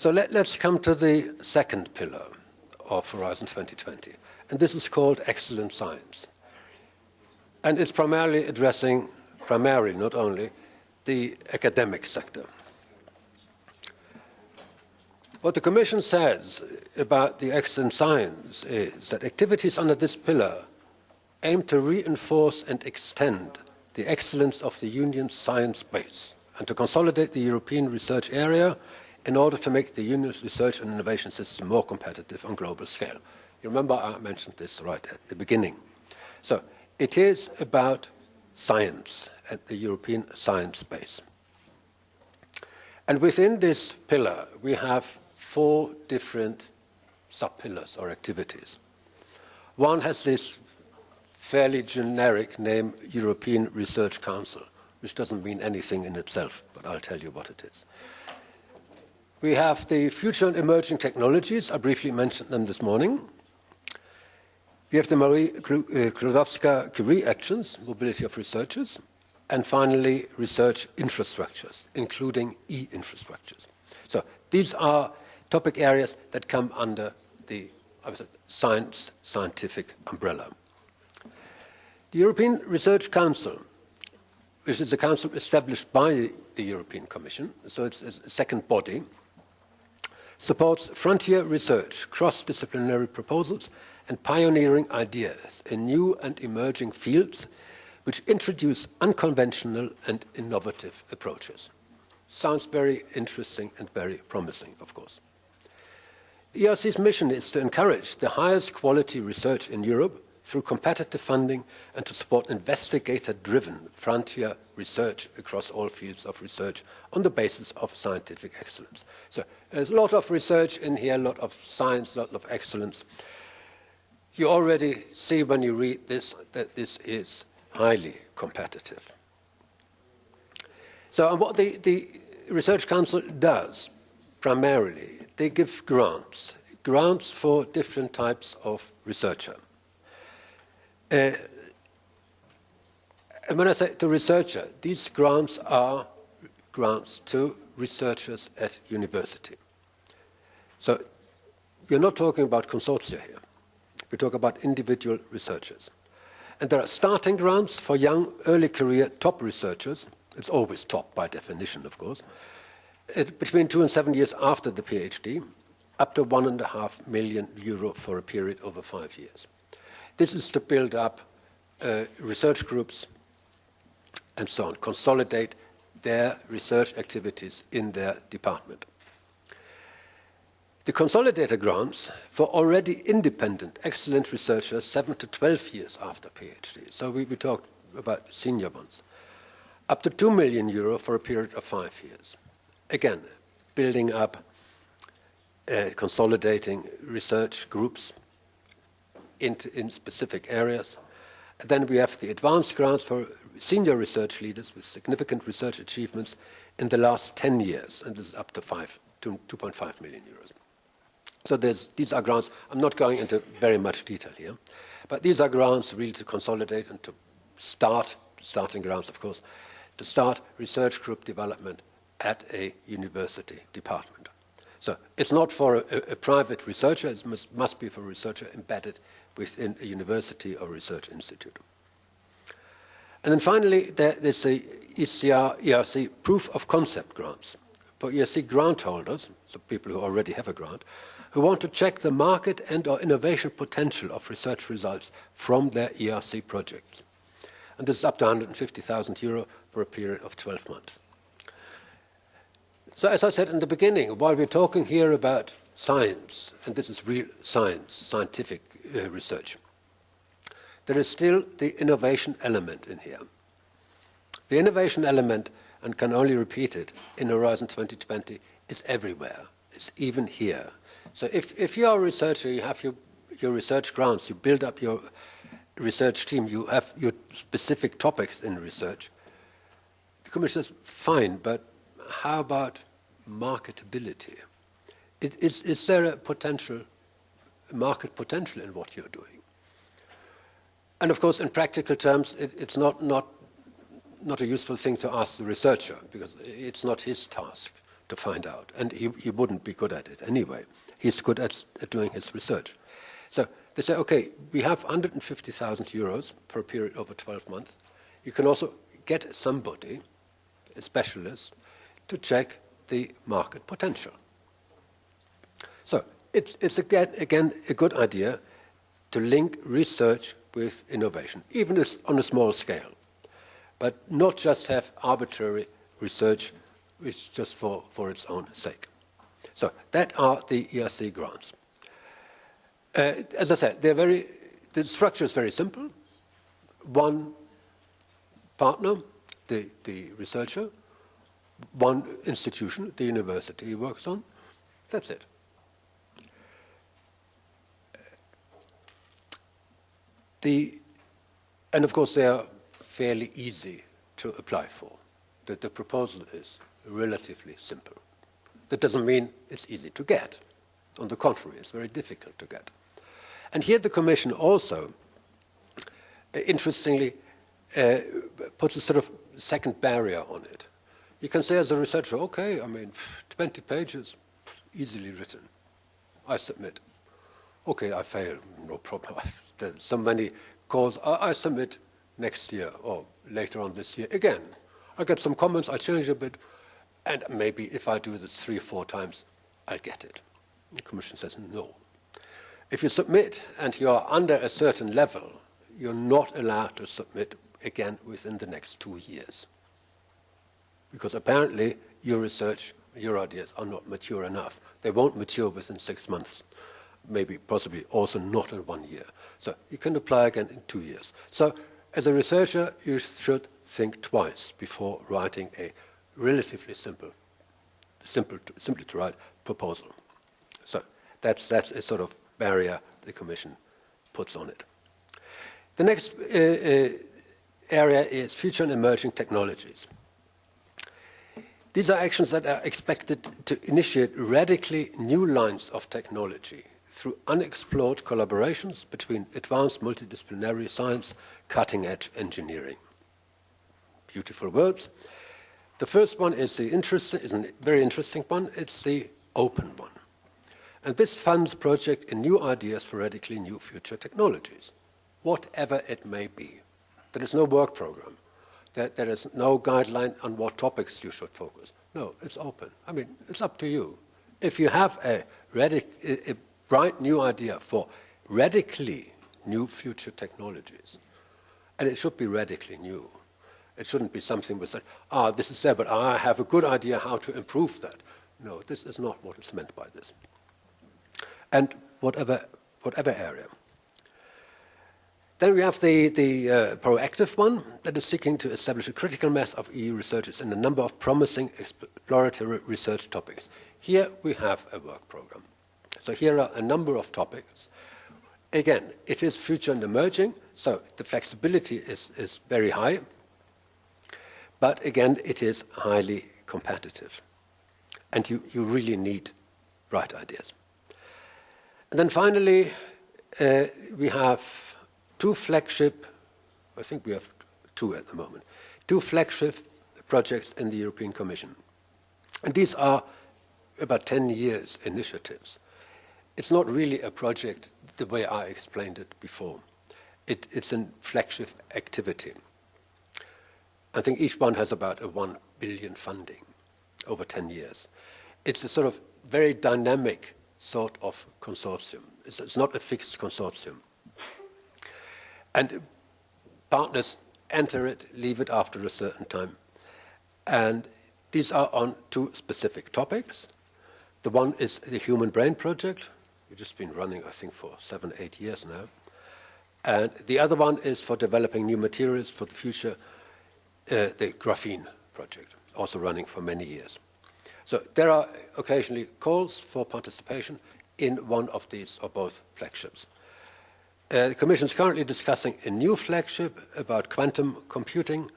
So let's come to the second pillar of Horizon 2020, and this is called excellent science. And it's primarily addressing, not only, the academic sector. What the Commission says about the excellent science is that activities under this pillar aim to reinforce and extend the excellence of the Union's science base and to consolidate the European research area in order to make the Union's research and innovation system more competitive on global scale. You remember I mentioned this right at the beginning. So it is about science and the European science base. And within this pillar, we have 4 different sub-pillars or activities. One has this fairly generic name, European Research Council, which doesn't mean anything in itself, but I'll tell you what it is. We have the Future and Emerging Technologies. I briefly mentioned them this morning. We have the Marie Sklodowska-Curie Actions, Mobility of Researchers, and finally, research infrastructures, including e-infrastructures. So these are topic areas that come under the scientific umbrella. The European Research Council, which is a council established by the European Commission, so it's a second body, supports frontier research, cross-disciplinary proposals, and pioneering ideas in new and emerging fields which introduce unconventional and innovative approaches. Sounds very interesting and very promising, of course. The ERC's mission is to encourage the highest quality research in Europe through competitive funding and to support investigator-driven frontier research across all fields of research on the basis of scientific excellence. So there's a lot of research in here, a lot of science, a lot of excellence. You already see when you read this that this is highly competitive. So what the Research Council does primarily, they give grants for different types of researcher. And when I say to researcher, these grants are grants to researchers at university. So we're not talking about consortia here. We talk about individual researchers. And there are starting grants for young, early career top researchers. It's always top by definition, of course. Between 2 and 7 years after the PhD, up to €1.5 million for a period over 5 years. This is to build up research groups and so on, consolidate their research activities in their department. The consolidator grants for already independent, excellent researchers 7 to 12 years after PhD. So we talked about senior ones. Up to €2 million for a period of 5 years. Again, building up, consolidating research groups in specific areas. And then we have the advanced grants for senior research leaders with significant research achievements in the last 10 years, and this is up to €2.5 million. So these are grants. I'm not going into very much detail here, but these are grants really to consolidate and to starting grants, of course, to start research group development at a university department. So it's not for a private researcher, it must be for a researcher embedded within a university or research institute. And then finally, there's the ERC proof of concept grants for ERC grant holders, so people who already have a grant, who want to check the market and or innovation potential of research results from their ERC projects. And this is up to €150,000 for a period of 12 months. So as I said in the beginning, while we're talking here about science, and this is real science, scientific research, there is still the innovation element in here. The innovation element, and can only repeat it, in Horizon 2020 is everywhere. It's even here. So if you're a researcher, you have your research grants, you build up your research team, you have your specific topics in research, the Commission says, fine, but how about marketability? Is there a market potential in what you're doing? And of course, in practical terms, it's not a useful thing to ask the researcher, because it's not his task to find out, and he wouldn't be good at it anyway. He's good at doing his research. So they say, okay, we have 150,000 euros for a period over 12 months. You can also get somebody, a specialist, to check the market potential. So it's again a good idea to link research with innovation, even if on a small scale, but not just have arbitrary research which is just for its own sake. So that are the ERC grants. As I said, the structure is very simple. One partner, the researcher, one institution, the university he works on. That's it. And of course, they are fairly easy to apply for. The proposal is relatively simple. That doesn't mean it's easy to get. On the contrary, it's very difficult to get. And here the Commission also, interestingly, puts a sort of second barrier on it. You can say as a researcher, okay, I mean, 20 pages, easily written. I submit. Okay, I fail, no problem. There's so many calls. I submit next year or later on this year again. I get some comments, I change a bit, and maybe if I do this 3 or 4 times, I'll get it. The Commission says no. If you submit and you are under a certain level, you're not allowed to submit again within the next 2 years. Because apparently your research, your ideas are not mature enough. They won't mature within 6 months, maybe possibly also not in 1 year. So you can apply again in 2 years. So as a researcher, you should think twice before writing a relatively simply to write proposal. So that's a sort of barrier the Commission puts on it. The next area is future and emerging technologies. These are actions that are expected to initiate radically new lines of technology through unexplored collaborations between advanced multidisciplinary science, cutting-edge engineering. Beautiful words. The first one is a very interesting one. It's the open one. And this funds projects in new ideas for radically new future technologies, whatever it may be. There is no work program. There is no guideline on what topics you should focus. No, it's open. I mean, it's up to you. If you have a bright new idea for radically new future technologies, and it should be radically new. It shouldn't be something with that, this is there, but I have a good idea how to improve that. No, this is not what is meant by this. And whatever area. Then we have the proactive one that is seeking to establish a critical mass of EU researchers in a number of promising exploratory research topics. Here we have a work program. So here are a number of topics. Again, it is future and emerging, so the flexibility is very high. But again, it is highly competitive. And you really need bright ideas. And then finally, we have 2 flagship, I think we have 2 at the moment, 2 flagship projects in the European Commission. And these are about 10 years initiatives. It's not really a project the way I explained it before. It's a flagship activity. I think each one has about a 1 billion funding over 10 years. It's a sort of very dynamic sort of consortium. It's not a fixed consortium. And partners enter it, leave it after a certain time. And these are on 2 specific topics. The one is the Human Brain Project, which has been running, I think, for 7, 8 years now. And the other one is for developing new materials for the future, the Graphene Project, also running for many years. So there are occasionally calls for participation in one of these or both flagships. The Commission is currently discussing a new flagship about quantum computing.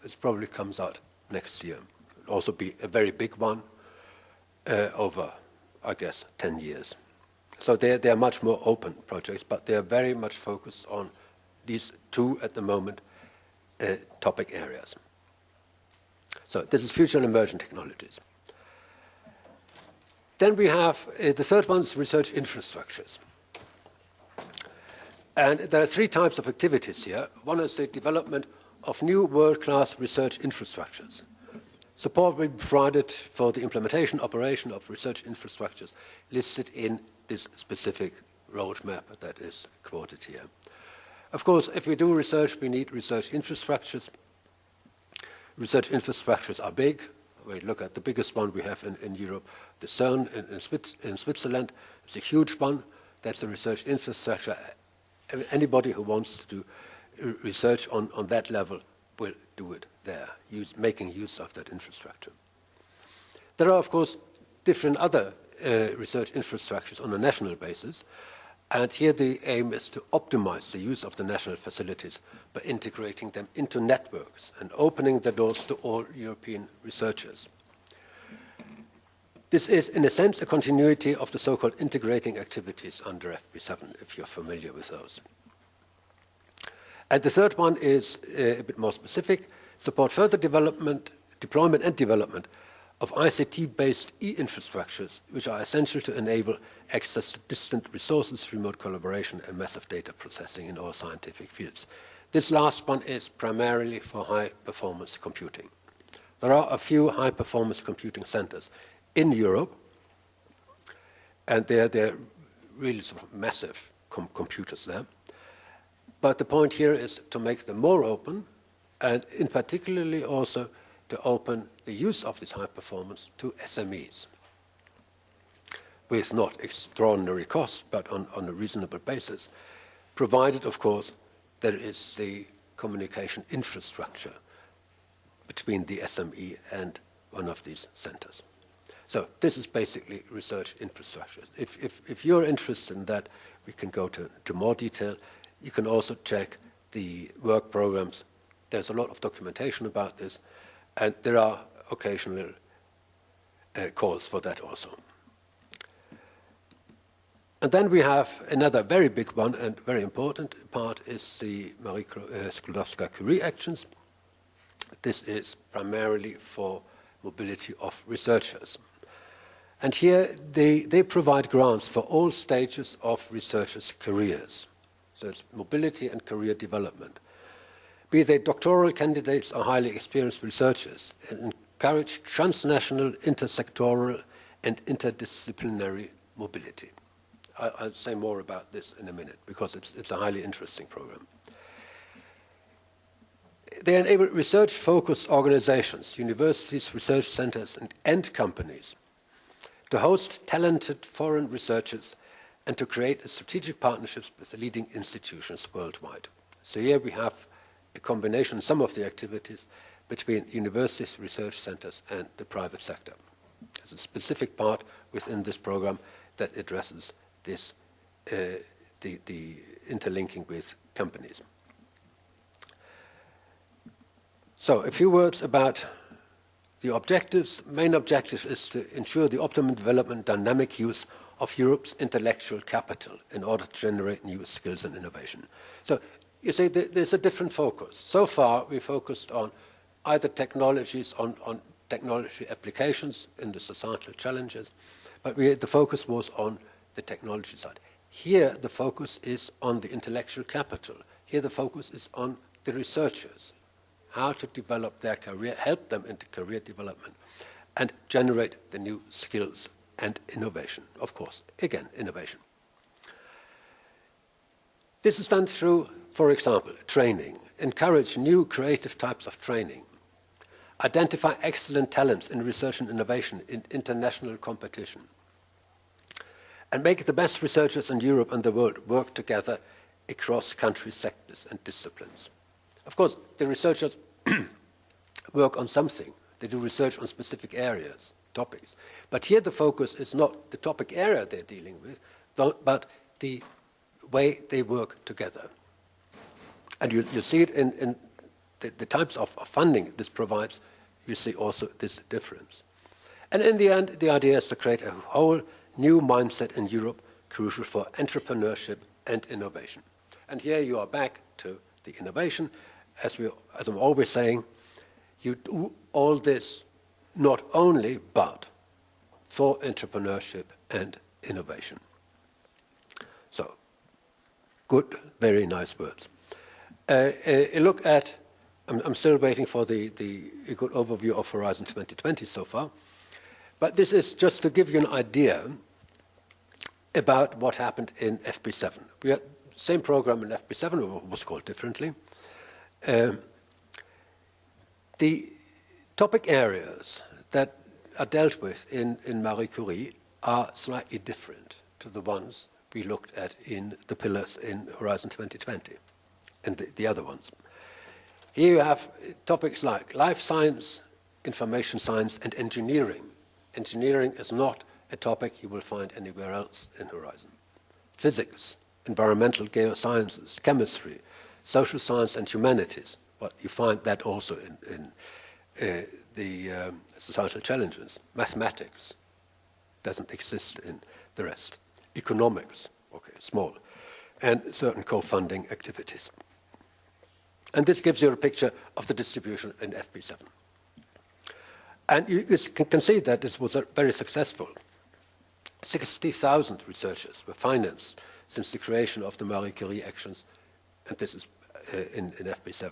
This probably comes out next year. It'll also be a very big one over, I guess, 10 years. So they are much more open projects, but they are very much focused on these 2 at the moment topic areas. So this is future and emerging technologies. Then we have the third one is research infrastructures. And there are three types of activities here. One is the development of new world-class research infrastructures. Support will be provided for the implementation, operation of research infrastructures listed in this specific roadmap that is quoted here. Of course, if we do research, we need research infrastructures. Research infrastructures are big. We look at the biggest one we have in Europe, the CERN in Switzerland. It's a huge one. That's a research infrastructure. Anybody who wants to do research on that level will do it there, making use of that infrastructure. There are, of course, different other research infrastructures on a national basis, and here the aim is to optimize the use of the national facilities by integrating them into networks and opening the doors to all European researchers. This is, in a sense, a continuity of the so-called integrating activities under FP7, if you're familiar with those. And the third one is a bit more specific: support further deployment and development of ICT-based e-infrastructures, which are essential to enable access to distant resources, remote collaboration, and massive data processing in all scientific fields. This last one is primarily for high-performance computing. There are a few high-performance computing centers in Europe, and they're really sort of massive computers there. But the point here is to make them more open, and in particularly also to open the use of this high performance to SMEs, with not extraordinary costs, but on a reasonable basis, provided, of course, there is the communication infrastructure between the SME and one of these centers. So this is basically research infrastructure. If you're interested in that, we can go to more detail. You can also check the work programs. There's a lot of documentation about this, and there are occasional calls for that also. And then we have another very big one and very important part is the Marie Sklodowska-Curie actions. This is primarily for mobility of researchers. And here they provide grants for all stages of researchers' careers. So it's mobility and career development. Be they doctoral candidates or highly experienced researchers, and encourage transnational, intersectoral, and interdisciplinary mobility. I'll say more about this in a minute because it's a highly interesting program. They enable research-focused organizations, universities, research centers, and companies to host talented foreign researchers and to create strategic partnerships with the leading institutions worldwide. So here we have a combination, some of the activities, between universities, research centers, and the private sector. There's a specific part within this program that addresses this, the interlinking with companies. So a few words about the objectives. Main objective is to ensure the optimum development, dynamic use of Europe's intellectual capital in order to generate new skills and innovation. So you see, there's a different focus. So far, we focused on either technologies, on technology applications in the societal challenges, but the focus was on the technology side. Here, the focus is on the intellectual capital. Here, the focus is on the researchers, how to develop their career, help them into career development, and generate the new skills and innovation, of course, again, innovation. This is done through, for example, training, encourage new creative types of training, identify excellent talents in research and innovation in international competition, and make the best researchers in Europe and the world work together across country sectors and disciplines. Of course, the researchers work on something. They do research on specific areas, topics. But here the focus is not the topic area they're dealing with, but the way they work together. And you see it in the types of funding this provides. You see also this difference. And in the end, the idea is to create a whole new mindset in Europe, crucial for entrepreneurship and innovation. And here you are back to the innovation. As I'm always saying, you do all this not only, but for entrepreneurship and innovation. So, good, very nice words. A look at, I'm still waiting for a good overview of Horizon 2020 so far, but this is just to give you an idea about what happened in FP7. We had the same program in FP7, it was called differently. The topic areas that are dealt with in Marie Curie are slightly different to the ones we looked at in the pillars in Horizon 2020 and the other ones. Here you have topics like life science, information science, and engineering. Engineering is not a topic you will find anywhere else in Horizon. Physics, environmental geosciences, chemistry, social science and humanities. Well, you find that also in the societal challenges. Mathematics doesn't exist in the rest. Economics, okay, small, and certain co-funding activities. And this gives you a picture of the distribution in FP7. And you can see that this was very successful. 60,000 researchers were financed since the creation of the Marie Curie actions, and this is in FP7.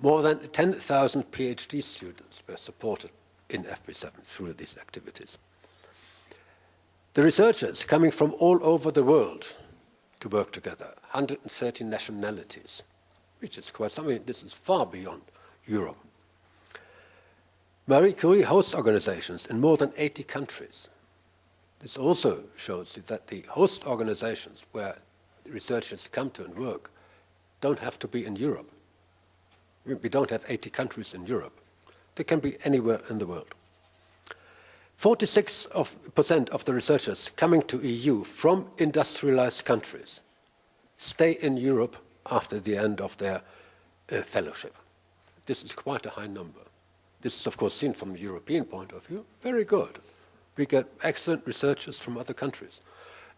More than 10,000 PhD students were supported in FP7 through these activities. The researchers coming from all over the world to work together, 130 nationalities, which is quite something. This is far beyond Europe. Marie Curie host organizations in more than 80 countries. This also shows you that the host organizations where the researchers come to and work don't have to be in Europe. We don't have 80 countries in Europe. They can be anywhere in the world. 46% of the researchers coming to EU from industrialized countries stay in Europe after the end of their fellowship. This is quite a high number. This is, of course, seen from a European point of view. Very good. We get excellent researchers from other countries.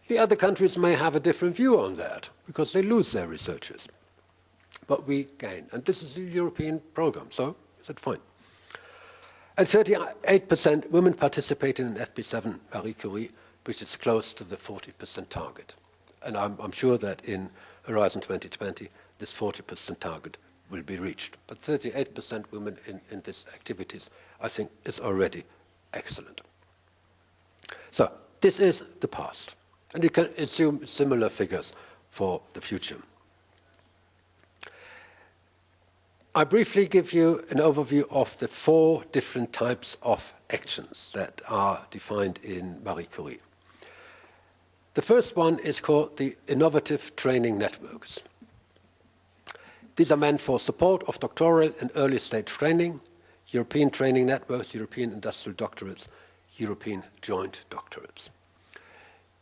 The other countries may have a different view on that because they lose their researchers. But we gain. And this is a European program, so is it fine? And 38% women participated in FP7 Marie Curie, which is close to the 40% target. And I'm sure that in Horizon 2020, this 40% target will be reached. But 38% women in these activities, I think, is already excellent. So this is the past. And you can assume similar figures for the future. I briefly give you an overview of the 4 different types of actions that are defined in Marie Curie. The first one is called the Innovative Training Networks. These are meant for support of doctoral and early stage training, European training networks, European industrial doctorates, European joint doctorates.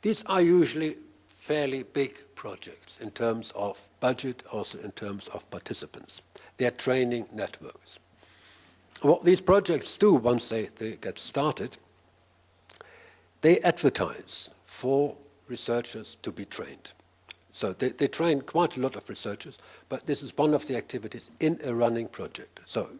These are usually fairly big projects in terms of budget, also in terms of participants. They are training networks. What these projects do once they get started, they advertise for researchers to be trained. So they train quite a lot of researchers, but this is one of the activities in a running project. So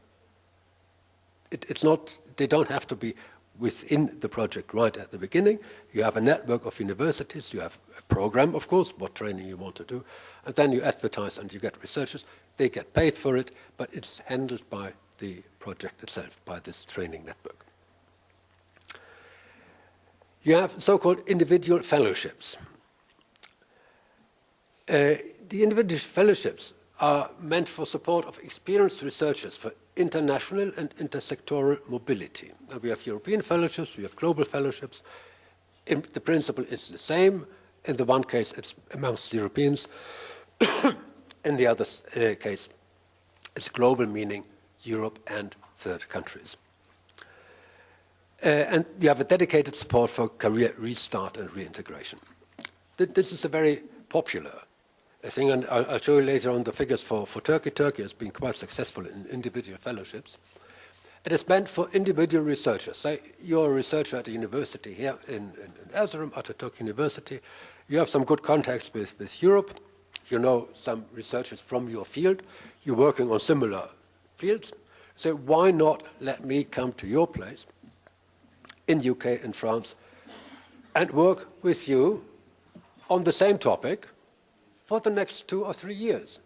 it's not, they don't have to be within the project right at the beginning. You have a network of universities, you have a program, of course, what training you want to do, and then you advertise and you get researchers. They get paid for it, but it's handled by the project itself, by this training network. You have so-called individual fellowships. The individual fellowships are meant for support of experienced researchers for international and intersectoral mobility. Now we have European fellowships, we have global fellowships. The principle is the same. In the one case, it's amongst Europeans. In the other case, it's global, meaning Europe and third countries. And you have a dedicated support for career restart and reintegration. This is a very popular thing, and I'll show you later on the figures for Turkey. Turkey has been quite successful in individual fellowships. It is meant for individual researchers. Say you're a researcher at a university here in Erzurum, Atatürk University. You have some good contacts with Europe. You know some researchers from your field. You're working on similar fields. So why not let me come to your place in UK and France and work with you on the same topic for the next 2 or 3 years.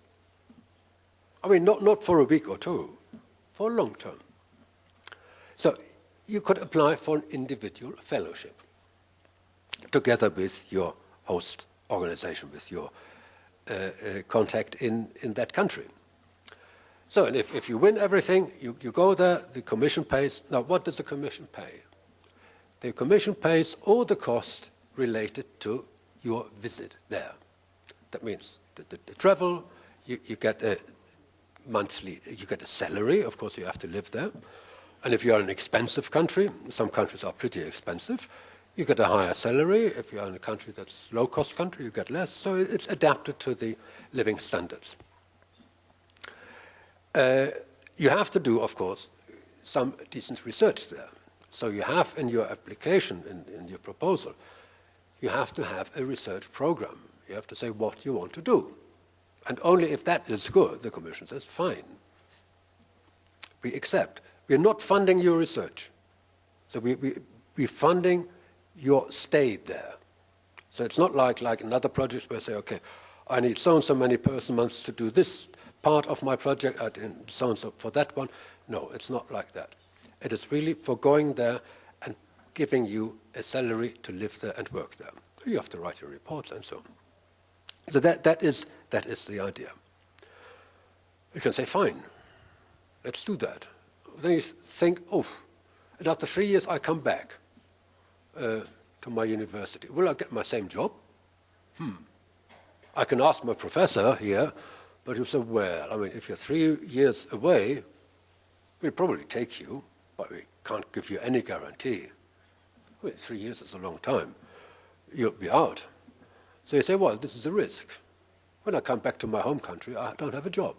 I mean, not for a week or two, for long term. So you could apply for an individual fellowship together with your host organization, with your contact in that country. So and if you win everything, you go there, the Commission pays. Now, what does the Commission pay? The Commission pays all the costs related to your visit there. That means the travel, you get a monthly, you get a salary, of course you have to live there. And if you're in an expensive country, some countries are pretty expensive, you get a higher salary. If you're in a country that's low-cost country, you get less. So it's adapted to the living standards. You have to do, of course, some decent research there. So you have in your application, in your proposal, you have to have a research program. You have to say what you want to do. And only if that is good, the Commission says, fine. We accept. We're not funding your research. So we're funding your stay there. So it's not like another project where I say, okay, I need so and so many person months to do this part of my project, and so and so for that one. No, it's not like that. It is really for going there and giving you a salary to live there and work there. You have to write your reports and so on. So that is the idea. You can say, fine, let's do that. Then you think, oh, and after 3 years I come back to my university. Will I get my same job? I can ask my professor here, but he'll say, well, I mean, if you're 3 years away, we'll probably take you, but we can't give you any guarantee. I mean, 3 years is a long time. You'll be out. So you say, well, this is a risk. When I come back to my home country, I don't have a job.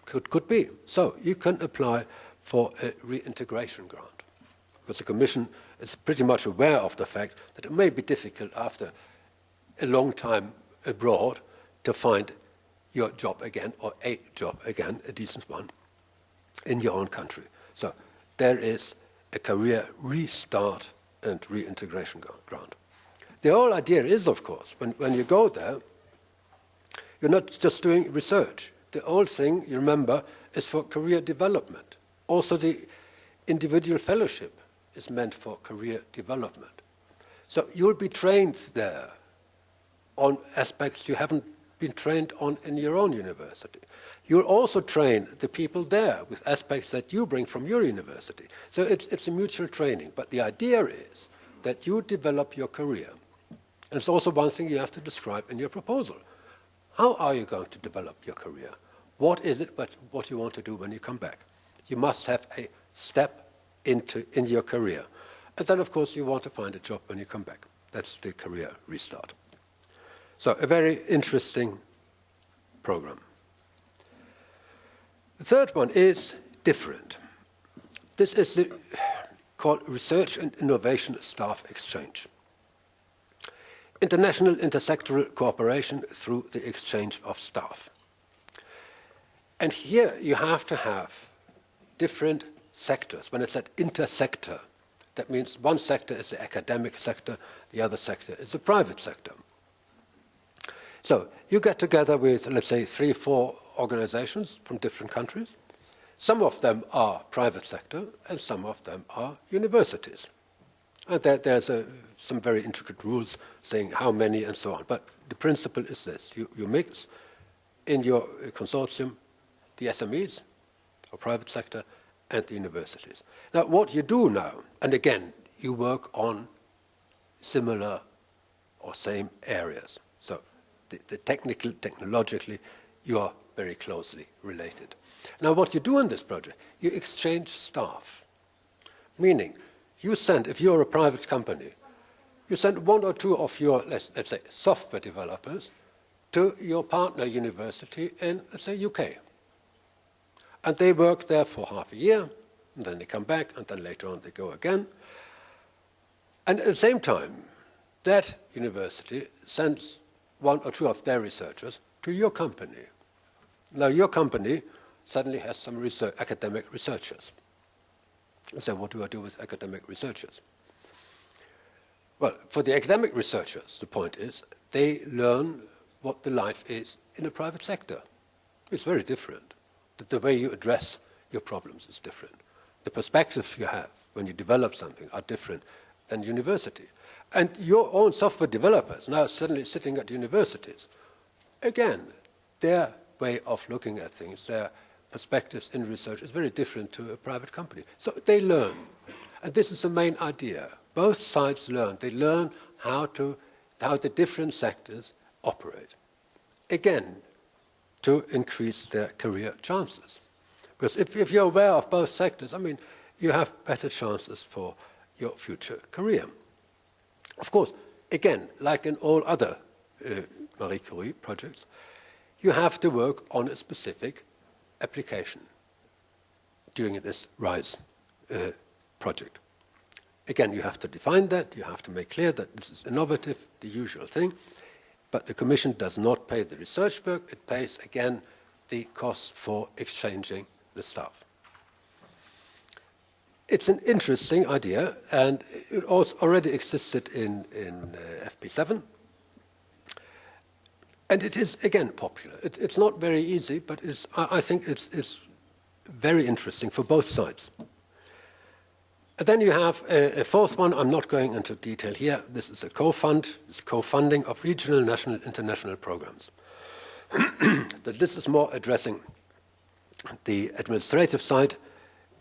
Could be. So you can apply for a reintegration grant, because the Commission is pretty much aware of the fact that it may be difficult after a long time abroad to find your job again, or a job again, a decent one, in your own country. So there is a career restart and reintegration grant. The whole idea is, of course, when you go there, you're not just doing research. The whole thing, you remember, is for career development. Also, the individual fellowship is meant for career development. So you'll be trained there on aspects you haven't been trained on in your own university. You'll also train the people there with aspects that you bring from your university. So it's a mutual training. But the idea is that you develop your career. And it's also one thing you have to describe in your proposal. How are you going to develop your career? What is it what you want to do when you come back? You must have a step in your career. And then, of course, you want to find a job when you come back. That's the career restart. So a very interesting program. The third one is different. This is called Research and Innovation Staff Exchange. International intersectoral cooperation through the exchange of staff. And here you have to have different sectors. When it's at intersector, that means one sector is the academic sector, the other sector is the private sector. So you get together with, let's say, 3 or 4 organizations from different countries. Some of them are private sector, and some of them are universities. And there's some very intricate rules saying how many and so on. But the principle is this. You mix in your consortium the SMEs, or private sector, and the universities. Now, what you do now, and again, you work on similar or same areas. So technologically, you are very closely related. Now, what you do in this project, you exchange staff, meaning you send, if you're a private company, you send 1 or 2 of your, let's say, software developers to your partner university in, let's say, UK. And they work there for half a year, and then they come back, and then later on they go again. And at the same time, that university sends 1 or 2 of their researchers to your company. Now, your company suddenly has some academic researchers. So what do I do with academic researchers? Well, for the academic researchers, the point is they learn what the life is in the private sector. It's very different. The way you address your problems is different. The perspectives you have when you develop something are different than university. And your own software developers now suddenly sitting at universities, again, their way of looking at things, their perspectives in research is very different to a private company. So they learn. And this is the main idea. Both sides learn. They learn how the different sectors operate. Again, to increase their career chances. Because if you're aware of both sectors, I mean, you have better chances for your future career. Of course, again, like in all other Marie Curie projects, you have to work on a specific application during this RISE project. Again, you have to define that, you have to make clear that this is innovative, the usual thing, but the Commission does not pay the research work, it pays, again, the cost for exchanging the staff. It's an interesting idea, and it also already existed in FP7, and it is, again, popular. It's not very easy, but I think it's very interesting for both sides. And then you have a fourth one. I'm not going into detail here. This is a co-funding of regional, national, international programs. This is more addressing the administrative side,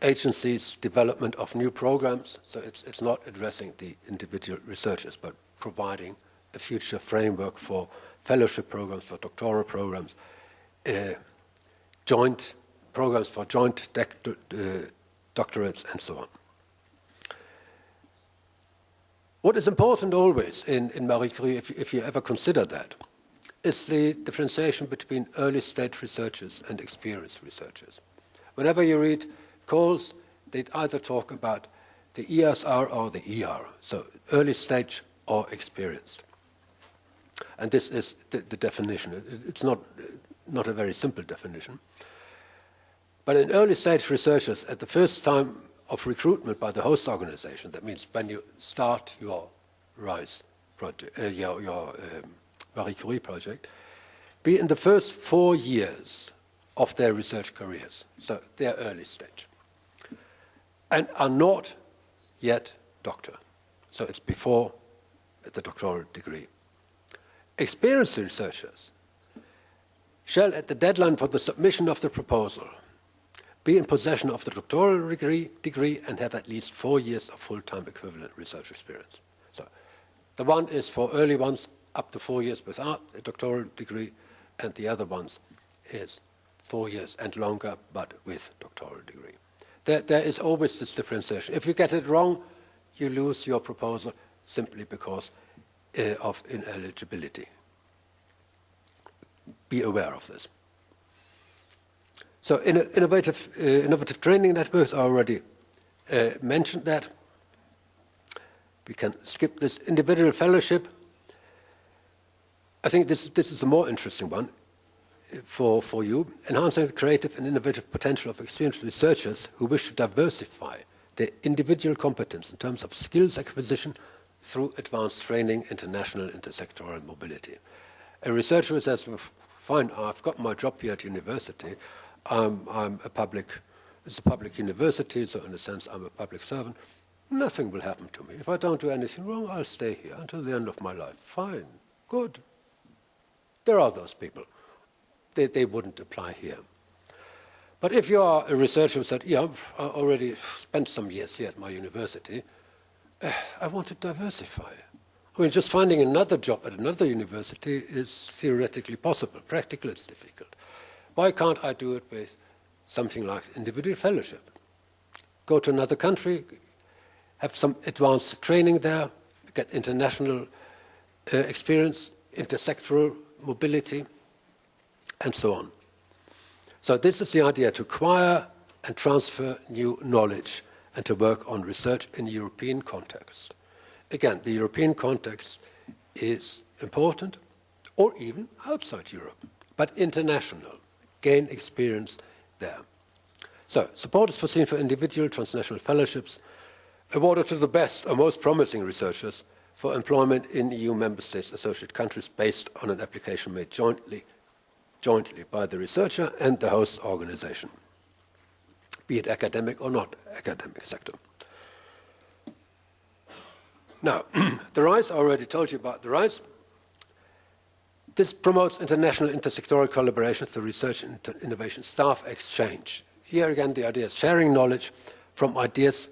agencies, development of new programs. So it's not addressing the individual researchers, but providing a future framework for fellowship programs, for doctoral programs, joint programs for joint doctorates, and so on. What is important always in Marie Curie, if you ever consider that, is the differentiation between early-stage researchers and experienced researchers. Whenever you read calls, they either talk about the ESR or the ER, so early stage or experienced. And this is the definition. It's not a very simple definition. But in early-stage researchers, at the first time of recruitment by the host organization, that means when you start your RISE project, your Marie Curie project, be in the first 4 years of their research careers, so they're early stage, and are not yet doctor, so it's before the doctoral degree. Experienced researchers shall, at the deadline for the submission of the proposal, be in possession of the doctoral degree and have at least 4 years of full-time equivalent research experience. So the one is for early ones up to 4 years without a doctoral degree, and the other ones is 4 years and longer, but with doctoral degree. There is always this differentiation. If you get it wrong, you lose your proposal simply because of ineligibility. Be aware of this. So innovative training networks, I already mentioned that. We can skip this individual fellowship. I think this is a more interesting one for you. Enhancing the creative and innovative potential of experienced researchers who wish to diversify their individual competence in terms of skills acquisition through advanced training, international, intersectoral mobility. A researcher who says, well, fine, I've got my job here at university. It's a public university, so in a sense I'm a public servant. Nothing will happen to me. If I don't do anything wrong, I'll stay here until the end of my life. Fine, good. There are those people. They wouldn't apply here. But if you are a researcher who said, yeah, I already spent some years here at my university, I want to diversify. I mean, just finding another job at another university is theoretically possible. Practically, it's difficult. Why can't I do it with something like individual fellowship? Go to another country, have some advanced training there, get international experience, intersectoral mobility, and so on. So this is the idea, to acquire and transfer new knowledge and to work on research in a European context. Again, the European context is important, or even outside Europe, but international. Gain experience there. So, support is foreseen for individual transnational fellowships awarded to the best or most promising researchers for employment in EU member states associate countries based on an application made jointly by the researcher and the host organization, be it academic or not academic sector. Now, the RISE, I already told you about the RISE. This promotes international intersectoral collaboration through research and innovation staff exchange. Here again, the idea is sharing knowledge from ideas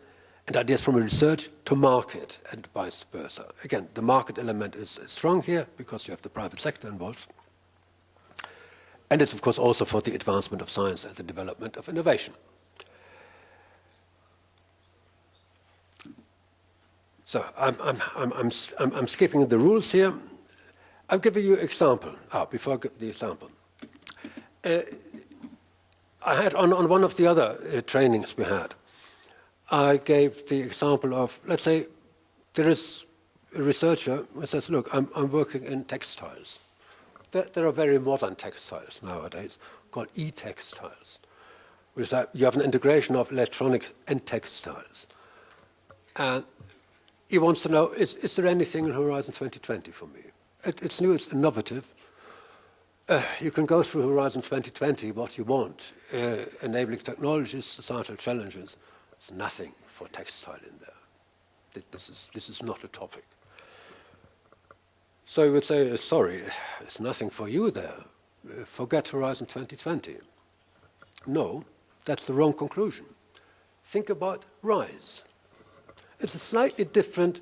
and ideas from research to market and vice versa. Again, the market element is strong here because you have the private sector involved. And it's, of course, also for the advancement of science and the development of innovation. So I'm skipping the rules here. I'll give you an example. Before I give the example. I had on one of the other trainings we had, I gave the example of, let's say, there is a researcher who says, look, I'm working in textiles. There are very modern textiles nowadays called e-textiles, which is that you have an integration of electronics and textiles. And he wants to know, is there anything in Horizon 2020 for me? It's new, it's innovative. You can go through Horizon 2020 what you want, enabling technologies, societal challenges. There's nothing for textile in there. This is not a topic. So you would say, sorry, there's nothing for you there. Forget Horizon 2020. No, that's the wrong conclusion. Think about RISE. It's a slightly different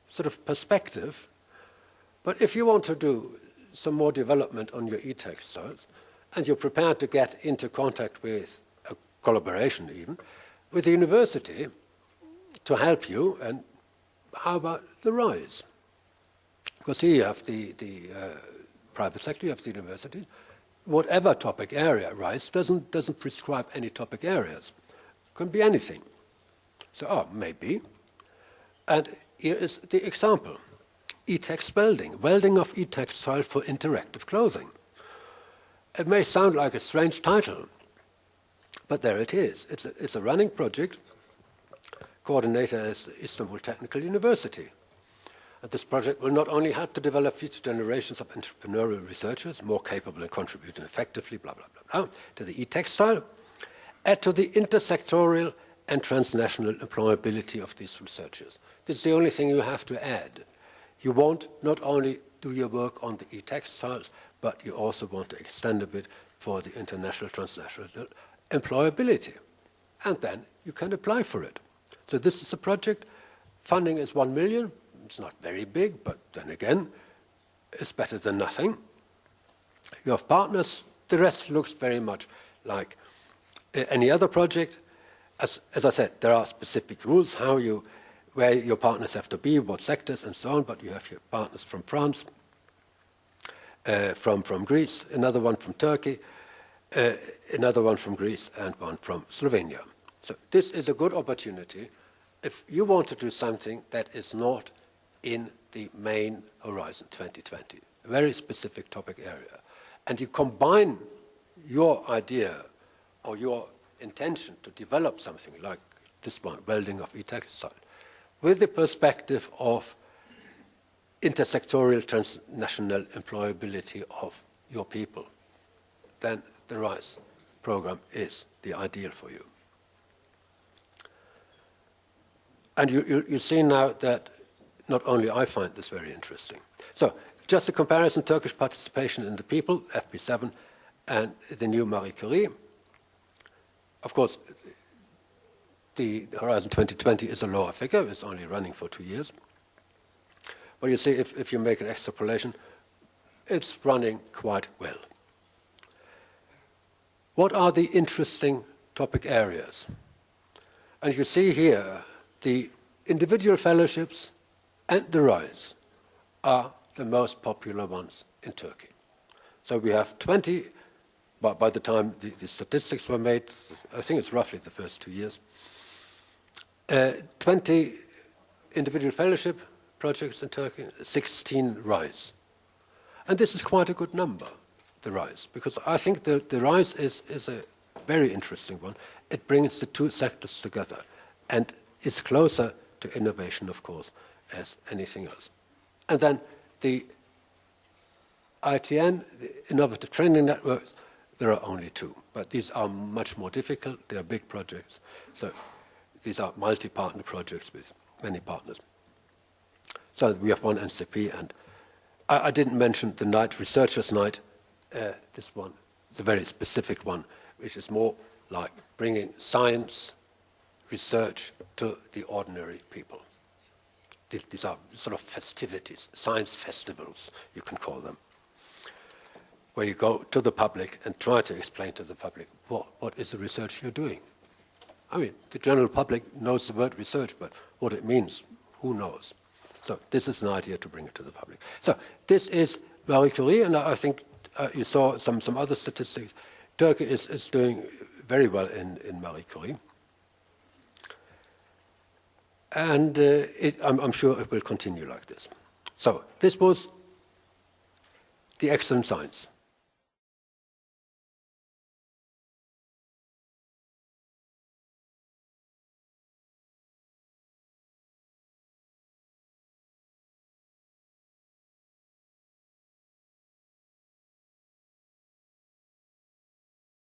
sort of perspective, but if you want to do some more development on your e-textiles, and you're prepared to get into contact with a collaboration even, with the university to help you, and how about the RISE? Because here you have the private sector, you have the university. Whatever topic area, RISE doesn't prescribe any topic areas. It can be anything. So, maybe. And here is the example. E-text welding of e-textile for interactive clothing. It may sound like a strange title, but there it is. It's a running project. Coordinator is Istanbul Technical University. And this project will not only help to develop future generations of entrepreneurial researchers, more capable and contributing effectively, blah, blah, blah, to the e-textile, add to the intersectorial and transnational employability of these researchers. This is the only thing you have to add. You want not only do your work on the e-textiles, but you also want to extend a bit for the international, transnational employability. And then you can apply for it. So this is a project. Funding is 1 million. It's not very big, but then again, it's better than nothing. You have partners. The rest looks very much like any other project. As I said, there are specific rules where your partners have to be, what sectors and so on, but you have your partners from France, from Greece, another one from Turkey, another one from Greece, and one from Slovenia. So this is a good opportunity if you want to do something that is not in the main Horizon 2020, a very specific topic area, and you combine your idea or your intention to develop something like this one, welding of e-textile, with the perspective of intersectorial transnational employability of your people, then the RISE program is the ideal for you. And you see now that not only I find this very interesting. So just a comparison, Turkish participation in the People, FP7, and the new Marie Curie. Of course, the Horizon 2020 is a lower figure. It's only running for 2 years. But you see, if you make an extrapolation, it's running quite well. What are the interesting topic areas? And you see here, the individual fellowships and the RISE are the most popular ones in Turkey. So we have 20, but by the time the statistics were made, I think it's roughly the first 2 years, 20 individual fellowship projects in Turkey, 16 RISE. And this is quite a good number, the RISE, because I think the RISE is a very interesting one. It brings the two sectors together and is closer to innovation, of course, as anything else. And then the ITN, the Innovative Training Networks, there are only two, but these are much more difficult. They are big projects. So these are multi-partner projects with many partners. So we have one NCP, and I didn't mention the night, Researchers' Night, this one, the very specific one, which is more like bringing science, research to the ordinary people. These are sort of festivities, science festivals, you can call them, where you go to the public and try to explain to the public what is the research you're doing. I mean, the general public knows the word research, but what it means, who knows? So this is an idea to bring it to the public. So this is Marie Curie, and I think you saw some other statistics. Turkey is doing very well in Marie Curie. And I'm sure it will continue like this. So this was the excellent science.